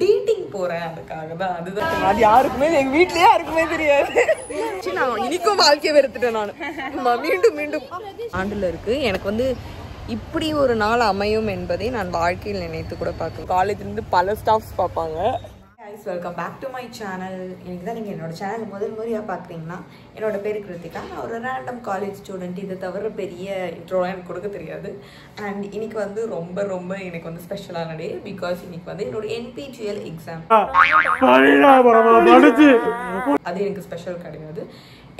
Dating போறேன் அதுக்காக தான். அதுதான் அது யாருக்குமே எங்க வீட்லயே யாருக்குமே தெரியாது. நான் இனிக்கும் வாழ்க்கையை வெறுத்துட்டேன் நான். மீண்டும் மீண்டும் ஆண்டுல இருக்கு. எனக்கு வந்து இப்படி ஒரு நாள் அமையும் என்பதை நான் வாழ்க்கையில் நினைத்து கூட பார்க்க. காலேஜ்ல இருந்து பல ஸ்டாஃப்ஸ் பார்ப்பாங்க. Welcome back to my channel. இன்னைக்கு தான் நீங்கள் என்னோட சேனல் முதல் முறையாக பார்க்குறீங்கன்னா என்னோட பேர் கிருத்திகா. நான் ஒரு ரேண்டம் காலேஜ் ஸ்டூடெண்ட். இதை தவிர பெரிய இன்ட்ரோலாம் எனக்கு கொடுக்க தெரியாது. அண்ட் இன்னைக்கு வந்து ரொம்ப ரொம்ப எனக்கு வந்து ஸ்பெஷலான டே. பிகாஸ் இன்னைக்கு வந்து என்னோட NPTEL எக்ஸாம். அது எனக்கு ஸ்பெஷல் கிடையாது.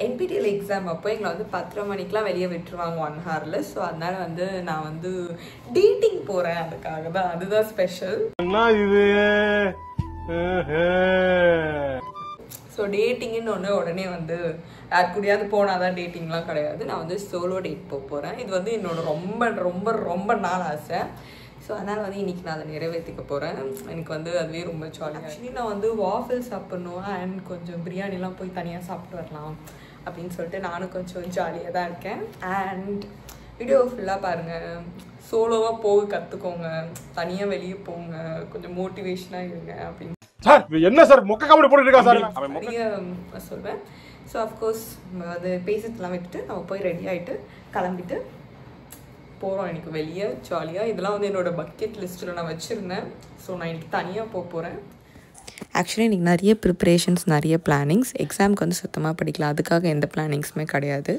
NPTEL எக்ஸாம் அப்போ எங்களை வந்து 10:30 மணிக்கெலாம் வெளியே விட்டுருவாங்க 1 ஹவரில். ஸோ அதனால வந்து நான் வந்து டேட்டிங் போகிறேன் அதுக்காக தான். அதுதான் ஸ்பெஷல். ஸோ டேட்டிங்னு ஒன்று உடனே வந்து யார் கூடயாவது போனால் தான் டேட்டிங்லாம் கிடையாது. நான் வந்து சோலோ டேட் போகிறேன். இது வந்து என்னோட ரொம்ப ரொம்ப ரொம்ப நாள் ஆசை. ஸோ அதனால் வந்து இன்றைக்கி நான் அதை நிறைவேற்றிக்க போகிறேன். எனக்கு வந்து அதுவே ரொம்ப ஜாலியாக. ஆக்சுவலி நான் வந்து வாஃபிள் சாப்பிட்ணும் அண்ட் கொஞ்சம் பிரியாணிலாம் போய் தனியாக சாப்பிட்டு வரலாம் அப்படின்னு சொல்லிட்டு நானும் கொஞ்சம் ஜாலியாக தான் இருக்கேன். அண்ட் வீடியோ ஃபுல்லாக பாருங்கள். சோலோவாக போக கற்றுக்கோங்க. தனியாக வெளியே போங்க. கொஞ்சம் மோட்டிவேஷனாக இருங்க அப்படின்னு சார். என்ன சார் மொக்க காமெடி போட்டுட்டு இருக்கா சார்? நிறைய சொல்வேன். ஸோ அஃப்கோர்ஸ் அது பேசிட்டுலாம் விட்டுட்டு நம்ம போய் ரெடி ஆகிட்டு கிளம்பிட்டு போகிறோம். எனக்கு வெளியே ஜாலியாக. இதெல்லாம் வந்து என்னோடய பக்கெட் லிஸ்ட்டில் நான் வச்சுருந்தேன். ஸோ நான் இன்றைக்கி தனியாக போகிறேன். ஆக்சுவலி இன்றைக்கி நிறைய ப்ரிப்ரேஷன்ஸ், நிறைய பிளானிங்ஸ். எக்ஸாமுக்கு வந்து சுத்தமாக படிக்கலாம். அதுக்காக எந்த பிளானிங்ஸுமே கிடையாது.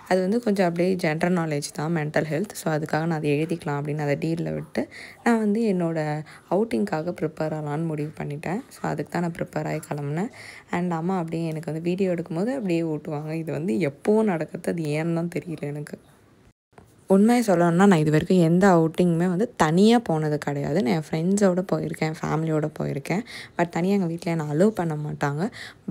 அது வந்து கொஞ்சம் அப்படியே ஜென்ரல் நாலேஜ் தான், மென்டல் ஹெல்த். ஸோ அதுக்காக நான் அதை எழுதிக்கலாம் அப்படின்னு அதை டீலில் விட்டு நான் வந்து என்னோடய அவுட்டிங்காக ப்ரிப்பேர் ஆகலான்னு முடிவு பண்ணிட்டேன். ஸோ அதுக்கு தான் நான் ப்ரிப்பேர் ஆகி கிளம்புனேன். அண்ட் அம்மா அப்படியே எனக்கு வந்து வீடியோ எடுக்கும்போது அப்படியே ஊட்டுவாங்க. இது வந்து எப்போவும் நடக்கிறது. அது ஏன்னு தான் தெரியல எனக்கு. உண்மையை சொல்லணும்னா நான் இது வரைக்கும் எந்த அவுட்டிங்குமே வந்து தனியாக போனது கிடையாது. நான் என் ஃப்ரெண்ட்ஸோடு போயிருக்கேன், ஃபேமிலியோடு போயிருக்கேன். பட் தனியாக எங்கள் வீட்டில் என்னை அலோவ் பண்ண மாட்டாங்க.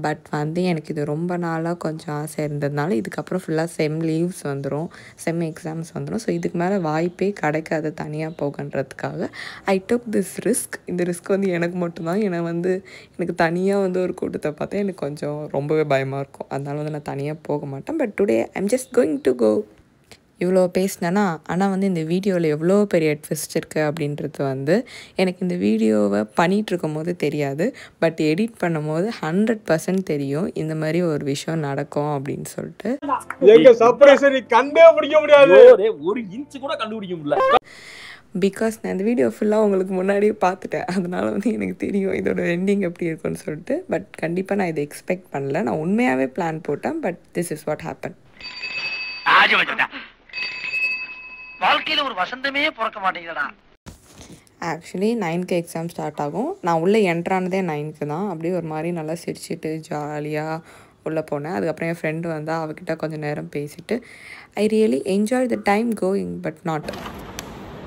பட் வந்து எனக்கு இது ரொம்ப நாளாக கொஞ்சம் ஆசை இருந்ததுனால இதுக்கப்புறம் ஃபுல்லாக செம் லீவ்ஸ் வந்துடும், செம் எக்ஸாம்ஸ் வந்துடும். ஸோ இதுக்கு மேலே வாய்ப்பே கிடைக்காது தனியாக போகன்றதுக்காக ஐ டுக் திஸ் ரிஸ்க். இந்த ரிஸ்க் வந்து எனக்கு மட்டும்தான். ஏன்னா வந்து எனக்கு தனியாக வந்து ஒரு கூட்டத்தை பார்த்தா எனக்கு கொஞ்சம் ரொம்பவே பயமாக இருக்கும். அதனால வந்து நான் தனியாக போக மாட்டேன். But today I'm just going to go. இவ்வளோ பேசினேன்னா ஆனால் வந்து இந்த வீடியோவில் எவ்வளோ பெரிய ட்விஸ்ட் இருக்குது அப்படின்றது வந்து எனக்கு இந்த வீடியோவை பண்ணிகிட்ருக்கும் போது தெரியாது. பட் எடிட் பண்ணும் போது 100% தெரியும் இந்த மாதிரி ஒரு விஷயம் நடக்கும் அப்படின்னு சொல்லிட்டு. ஒரு இன்ச்சு கூட கண்டுபிடிக்க முடியல. பிகாஸ் நான் இந்த வீடியோ ஃபுல்லாக உங்களுக்கு முன்னாடியே பார்த்துட்டேன். அதனால வந்து எனக்கு தெரியும் இதோட எண்டிங் எப்படி இருக்குன்னு சொல்லிட்டு. பட் கண்டிப்பாக நான் இதை எக்ஸ்பெக்ட் பண்ணல. நான் உண்மையாகவே பிளான் போட்டேன். But this is what happen. வாழ்க்கையில ஒரு வசந்தமே பிறக்க மாட்டேங்குதுடா. ஆக்சுவலி 9க்கு எக்ஸாம் ஸ்டார்ட் ஆகும். நான் உள்ளே என்ட்ரானதே 9க்கு தான். அப்படியே ஒரு மாதிரி நல்லா சிரிச்சுட்டு ஜாலியாக உள்ளே போனேன். அதுக்கப்புறம் என் ஃப்ரெண்டு வந்தால் அவகிட்ட கொஞ்சம் நேரம் பேசிட்டு I really enjoy the time going but not.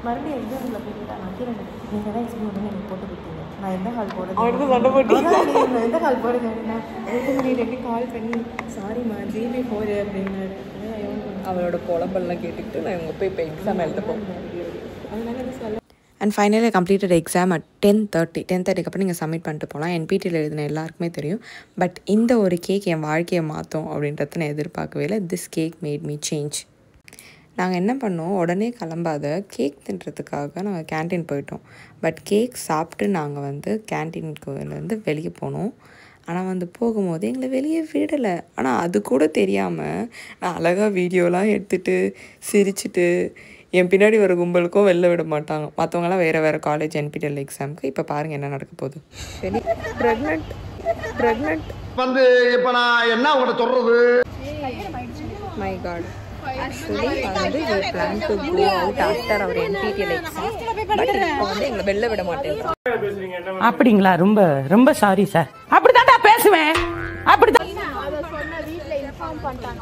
மறுபடியும் எக்ஸாமில் போட்டுட்டா நான் கீழே நீங்கள் தான் எக்ஸாம் வந்து எனக்கு போட்டு கொடுத்தீங்க. நான் எந்த ஹால் போட எந்த ஹால் போடுங்க அப்படின்னா எப்படி கால் பண்ணி சாரிம்மா ஜிபி போடு அப்படின்னாரு. அவளோட புலம்பெல்லாம் கேட்டுக்கிட்டு நான் இவங்க போய் இப்போ எக்ஸாம் எழுத போகிறேன். அதனால என்ன சொல்ல. And finally completed exam at 10:30 அப்புறம் நீங்கள் சப்மிட் பண்ணிட்டு போகலாம். NPTEL எழுதின எல்லாருக்குமே தெரியும். பட் இந்த ஒரு கேக் என் வாழ்க்கையை மாற்றும் அப்படின்றத நான் எதிர்பார்க்கவே இல்லை. This cake made me change. நாங்கள் என்ன பண்ணோம், உடனே கிளம்பாத கேக் தின்றதுக்காக நாங்கள் கேன்டீன் போயிட்டோம். பட் கேக் சாப்பிட்டு நாங்கள் வந்து கேன்டீனுக்கு வெளியே போனோம். ஆனால் வந்து போகும்போது எங்களை வெளியே விடலை. ஆனால் அது கூட தெரியாமல் நான் அழகாக வீடியோலாம் எடுத்துகிட்டு சிரிச்சுட்டு என் பின்னாடி வர கும்பலுக்கும் வெளில விட மாட்டாங்க. மற்றவங்களாம் வேறு காலேஜ் NPTEL எக்ஸாமுக்கு. இப்போ பாருங்கள் என்ன நடக்க போகுது. சரி, ப்ரெக்னென்ட் வந்து இப்போ நான் என்ன உங்கள்கிட்ட சொல்றது? My god. Actually, வந்து we plan to go out after our NPTEL exam. But இப்போ வந்து எங்களை வெளில விட மாட்டேங்கிறாங்க. அப்படிங்களா? ரொம்ப ரொம்ப சாரி சார். அப்படிதான்டா பேசுவேன். அப்படிதான்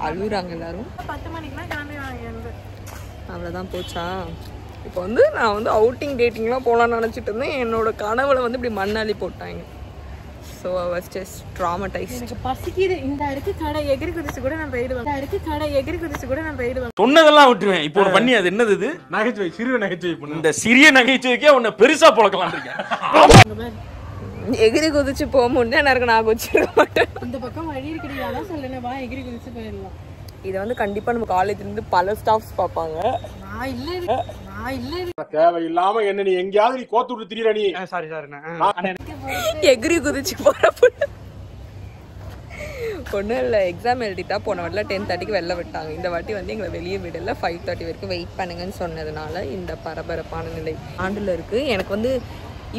அழுகுறாங்க எல்லாரும். 10 மணிக்கெலாம் கிளம்பிடுவாங்க. அவ்வளோதான் போச்சா. இப்போ வந்து நான் வந்து அவுட்டிங் டேட்டிங்லாம் போகலான்னு நினச்சிட்டு இருந்தேன். என்னோட கனவுல வந்து இப்படி மண்ணாளி போட்டாங்க. So I was just traumatised. எனக்கு பசிக்குது. இந்த அடுக்கு கடை எகிரி குதிச்சு கூட நான் போயிடுவேன். சொன்னதெல்லாம் விட்டுருவேன். இப்போ ஒரு பண்ணி அது என்னது? இது நகைச்சுவை, சிறிய நகைச்சுவை. இந்த சிறிய நகைச்சுவைக்கே உன்னை பெருசா பழக்கலாம் இருக்கேன். எகிரி குதிச்சு போக முடியும் எனக்கு. நான் குதிச்சிட மாட்டேன். இந்த பக்கம் வழி இருக்குடி. அதான் சொல்லுனேன், வா எகிரி குதிச்சு போயிடலாம். இதை வந்து கண்டிப்பாக நம்ம காலேஜ்லேருந்து பல ஸ்டாஃப்ஸ் பார்ப்பாங்க. நான் இல்லை தேவையில்லாம என்ன நீ எங்கயாவது நீ கோத்து விட்டு திரியற நீ. சாரி எகிரி குதிச்சு போற பொண்ணு ஒன்றும் இல்லை. எக்ஸாம் எழுதிட்டா போன வாட்டில் 10:30க்கு வெளில விட்டாங்க. இந்த வாட்டி வந்து எங்களை வெளியே விடல. 5:30 வரைக்கும் வெயிட் பண்ணுங்கன்னு சொன்னதுனால இந்த பரபரப்பான நிலை ஆண்டில் இருக்குது. எனக்கு வந்து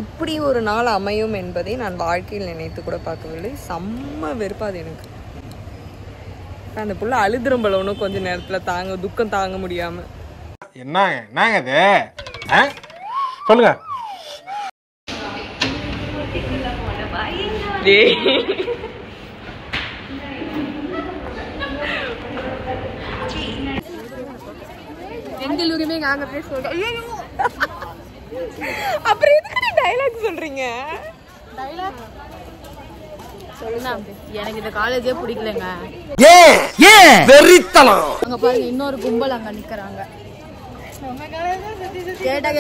இப்படி ஒரு நாள் அமையும் என்பதை நான் வாழ்க்கையில் நினைத்து கூட பார்க்கவில்லை. செம்ம வெறுப்பாது எனக்கு. அந்த புள்ள அழுதுரும்பல ஒன்றும் கொஞ்சம் நேரத்தில் துக்கம் தாங்க முடியாமல். என்னங்க இது சொல்லுங்க. எங்கள் உரிமை நாங்க பேச சொல்றோம். அப்புறம் எதுக்கு டைலாக் சொல்றீங்க? எனக்கு இந்த காலேஜே பிடிக்கலங்க. அங்க பாருங்க இன்னொரு கும்பல் அங்க நிக்கிறாங்க. கேட்டா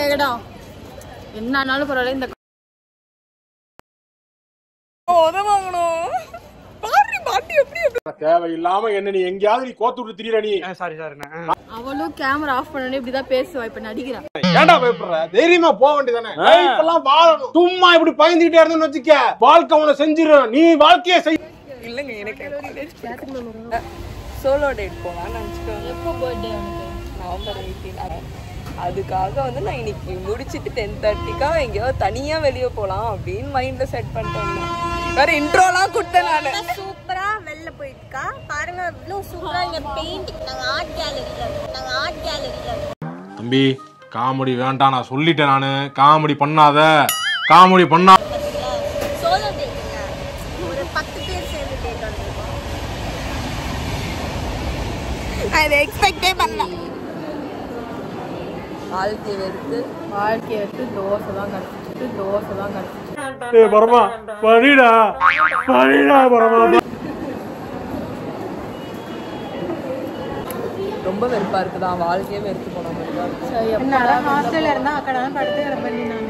என்னாலும் பரவாயில்ல இந்த உதவாங்கணும். தேவையில்லாம என்ன நீ எங்கயாவது நீ கோத்து விட்டு திரியற நீ. சாரி அவளும் கேமரா ஆஃப் பண்ணனே இப்படிதான் பேசுவா. இப்ப நடிக்கிறான். ஏன்டா பயப்படுற? தைரியமா போக வேண்டியதானே. லைஃப்லாம் வாழணும். சும்மா இப்படி பயந்துட்டே இருந்தேன்னு வச்சுக்க வாழ்க்கை உன செஞ்சிரும். நீ வாழ்க்கையை செய். இல்லங்க எனக்கு சோலோ டேட் போலாம்னு நினைச்சிட்டோம். எப்போ பர்த்டே உனக்கு? நவம்பர் 18. அதுக்காக வந்து நான் இன்னைக்கு முடிச்சுட்டு 10:30க்கா எங்கேயாவது தனியா வெளியே போலாம் அப்படின்னு மைண்ட்ல செட் பண்ணிட்டேன். வேற இன்ட்ரோலாம் கொடுத்தேன் நான். சூப்பரா வெளில போயிட்டுக்கா பாருங்க. இவ்வளவு சூப்பரா இங்க பெயிண்டிங். நாங்க ஆர்ட் கேலரியில தம்பி காமெடி வேண்டாம் நான் சொல்லிட்டேன். நானு காமெடி பண்ணாத. காமெடி பண்ணா சோலோ டேட்டுங்க. ஒரு 10 பேர் சேர்ந்து டேட் வந்திருக்கோம். நான் இதை எக்ஸ்பெக்டே பண்ணல. வாழ்க்கையை எடுத்து தோசை தான் கிடச்சிச்சு. பரமா படிடா பரமா. ரொம்ப வெறுப்பா இருக்குதான். வாழ்க்கையே வெறுத்து போன மாதிரி. ஹாஸ்டல்ல இருந்தா அக்கடா படுத்து கிடப்பேன். நான்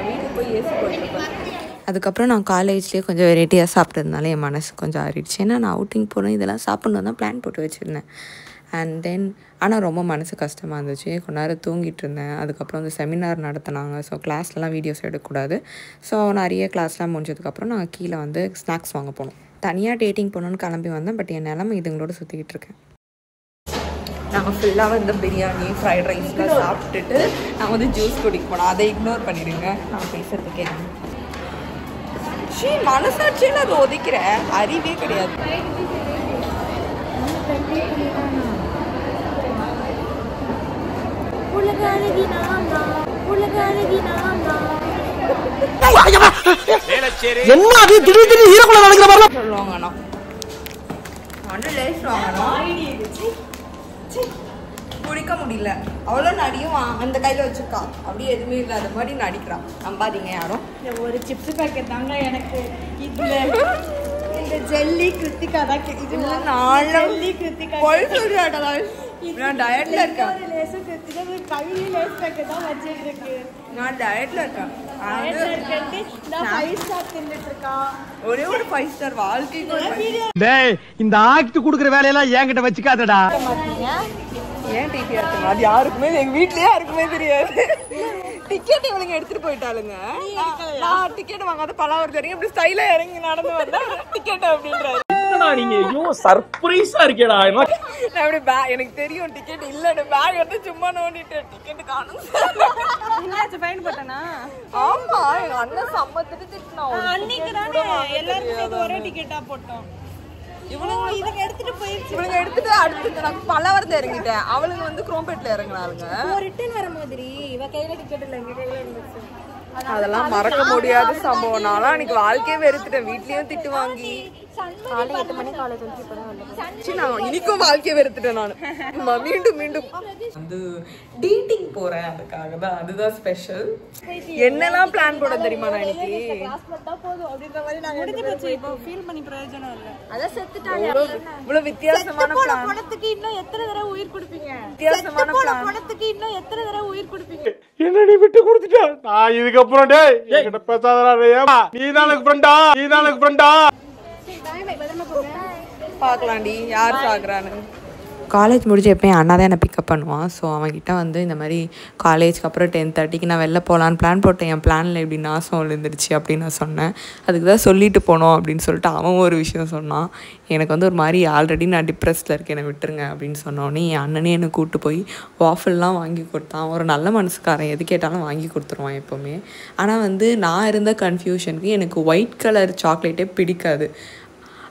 வீட்டுக்கு போய் ஏசி போட்டுருப்பேன். அதுக்கப்புறம் நான் காலேஜ்லேயே கொஞ்சம் வெரைட்டியாக சாப்பிட்டதுனால என் மனசு கொஞ்சம் ஆறிடுச்சு. ஏன்னா நான் அவுட்டிங் போகிறேன் இதெல்லாம் சாப்பிட்ணும் தான் பிளான் போட்டு வச்சுருந்தேன். அண்ட் தென் ஆனால் ரொம்ப மனசு கஷ்டமாக இருந்துச்சு. கொஞ்ச நேரம் தூங்கிட்டு இருந்தேன். அதுக்கப்புறம் வந்து செமினார் நடத்தினாங்க. ஸோ கிளாஸ்லலாம் வீடியோஸ் எடுக்கக்கூடாது. ஸோ நிறைய கிளாஸ்லாம் முடிஞ்சதுக்கப்புறம் நான் கீழே வந்து ஸ்நாக்ஸ் வாங்க போனோம். தனியாக டேட்டிங் போகணுன்னு கிளம்பி வந்தேன். பட் என் நிலமை இதுங்களோட சுற்றிக்கிட்டு இருக்கேன். நாங்கள் ஃபுல்லாக வந்து பிரியாணி ஃப்ரைட் ரைஸ்லாம் சாப்பிட்டுட்டு நான் வந்து ஜூஸ் குடிக்க போனோம். அதை இக்னோர் பண்ணிடுங்க. நான் பேசுறது கேட்குறேன். மனசாட்சியில் அதை ஒதுக்கிறேன். அறிவே கிடையாது. சொல்லுவாங்கண்ணா குடிக்க முடியல. அவ்வளோ நடியும் அந்த கையில வச்சிருக்கா. அப்படியே எதுவுமே இல்லாத மாதிரி நடிக்கிறான். நம்பாதீங்க யாரும். ஒரு சிப்ஸ் பேக்கெட் தாங்க எனக்கு. இதுல இந்த ஜெல்லி கிருத்திகா தான். இது ஜெல்லி கிருத்திகா நான் டயட்ல இருக்கேன். கையில லேஸ் பேக்கெட் தான் வச்சிட்டு இருக்கு. நான் டயட்ல இருக்கேன். ஒரே ஒரு 5 ஸ்டார் வாழ்க்கைக்கு இந்த ஆக்ட் குடுக்குற வேலையெல்லாம் என்கிட்ட வச்சுக்காதடா. ஏன் டிடி எடுத்துங்க? அது யாருக்குமே எங்க வீட்லயே யாருக்குமே தெரியாது. டிக்கெட் இவளுங்க எடுத்துட்டு போயிட்டாளுங்க. நான் டிக்கெட் வாங்காத பலாவரம் தெரியும். இப்படி ஸ்டைலா இறங்கி நடந்து வந்தா டிக்கெட் அப்படின்றாரு. நீங்க ஐயோ சர்ப்ரைஸா இருக்கேடா. நான் இப்படி எனக்கு தெரியும் டிக்கெட் இல்லன்னு பேக் எடுத்து சும்மா நோண்டிட்டு டிக்கெட் காணும். ஃபைன் போட்டனா? ஆமா எங்க அண்ணன் சம்மத்திட்டு திட்டினா. அன்னைக்கு தானே எல்லாரும் சேர்ந்து ஒரே டிக்கெட்டா போட்டோம். இவளுங்க எடுத்துட்டு போயிருச்சு. இவளுங்க எடுத்துட்டு அடுத்து நான் பலவரத்தை இறங்கிட்டேன். அவளுங்க வந்து குரோம்பேட்ல இறங்கினாளுங்க. ரிட்டர்ன் வர மாதிரி இவ கையில டிக்கெட் இல்ல எங்க கையில இருந்துச்சு. அதெல்லாம் மறக்க முடியாத சம்பவம். நான்லாம் அன்னைக்கு வாழ்க்கையே வெறுத்துட்டேன். வீட்லயும் திட்டு வாங்கி காலை 8 மணி காலேஜ் வந்து இப்பதான் வந்தேன். நான் இன்னைக்கும் வாழ்க்கையை வெறுத்துட்டேன். நான் மீண்டும் வந்து டேட்டிங் போறேன். அதுக்காக தான். அதுதான் ஸ்பெஷல். என்னெல்லாம் பிளான் போட தெரியுமா? நான் இன்னைக்கு இவ்வளவு வித்தியாசமான பிளான். பணத்துக்கு இன்னும் எத்தனை தடவை உயிர் கொடுப்பீங்க? வித்தியாசமான பிளான். பணத்துக்கு இன்னும் எத்தனை தடவை உயிர் கொடுப்பீங்க? என்ன நீ விட்டு கொடுத்துட்ட. நான் இதுக்கப்புறம் டேய் என்கிட்ட பேசாதடா. நீதான் எனக்கு ஃப்ரெண்டா. பாக்கலாம்டி யார் சாகுறான்னு. காலேஜ் முடிஞ்ச எப்போயும் அண்ணா தான் என்னை பிக்கப் பண்ணுவான். ஸோ அவன்கிட்ட வந்து இந்த மாதிரி காலேஜ்க்கு அப்புறம் 10:30க்கு நான் வெளில போகலான்னு பிளான் போட்டேன். என் பிளானில் இப்படி நாசம் விழுந்துருச்சு அப்படின்னு நான் சொன்னேன். அதுக்கு தான் சொல்லிட்டு போனோம் அப்படின்னு சொல்லிட்டு அவன் ஒரு விஷயம் சொன்னான். எனக்கு வந்து ஒரு மாதிரி ஆல்ரெடி நான் டிப்ரெஸ்டில் இருக்கேன், என்னை விட்டுருங்க அப்படின்னு சொன்னோன்னே என் அண்ணனே என்னை கூப்பிட்டு போய் வாஃபிள்லாம் வாங்கி கொடுத்தான். ஒரு நல்ல மனசுக்காரன், எது கேட்டாலும் வாங்கி கொடுத்துருவான் எப்போவுமே. ஆனால் வந்து நான் இருந்த கன்ஃபியூஷனுக்கு எனக்கு ஒயிட் கலர் சாக்லேட்டே பிடிக்காது.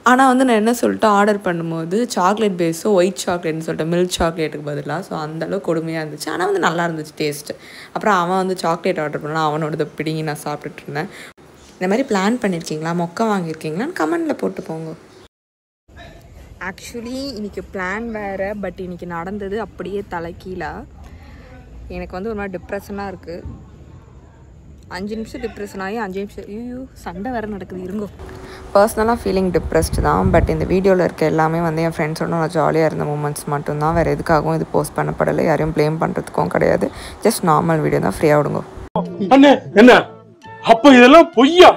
ஆனால் வந்து நான் என்ன சொல்லிட்டு ஆர்டர் பண்ணும்போது சாக்லேட் பேஸோ ஒயிட் சாக்லேட்னு சொல்லிட்டு மில்க் சாக்லேட்டுக்கு பதிலாக. ஸோ அந்தளவு கொடுமையாக இருந்துச்சு. ஆனால் வந்து நல்லா இருந்துச்சு டேஸ்ட்டு. அப்புறம் அவன் வந்து சாக்லேட் ஆர்டர் பண்ணால் அவனோடது பிடிங்கி நான் சாப்பிட்டுட்டு இருந்தேன். இந்த மாதிரி பிளான் பண்ணியிருக்கீங்களா, மொக்கை வாங்கியிருக்கீங்களான்னு கமெண்டில் போட்டு போங்க. ஆக்சுவலி இன்றைக்கி பிளான் வேறு, பட் இன்றைக்கி நடந்தது அப்படியே தலைக்கீழே. எனக்கு வந்து ஒரு மாதிரி டிப்ரெஷனாக இருக்குது. 5 நிமிஷம் டிப்ரெஷன் ஆகி 5 நிமிஷம் ஐயோ சண்டை வேறு நடக்குது, இருங்கோ. பர்சனலாக ஃபீலிங் டிப்ரெஸ்டு தான். பட் இந்த வீடியோவில் இருக்க எல்லாமே வந்து என் ஃப்ரெண்ட்ஸோட நான் ஜாலியாக இருந்த மூமெண்ட்ஸ் மட்டும்தான். வேறு எதுக்காகவும் இது போஸ்ட் பண்ணப்படலை, யாரையும் ப்ளேம் பண்ணுறதுக்கும் கிடையாது. ஜஸ்ட் நார்மல் வீடியோ தான், ஃப்ரீயாக விடுங்க. என்ன அப்போ இதெல்லாம் பொய்யா?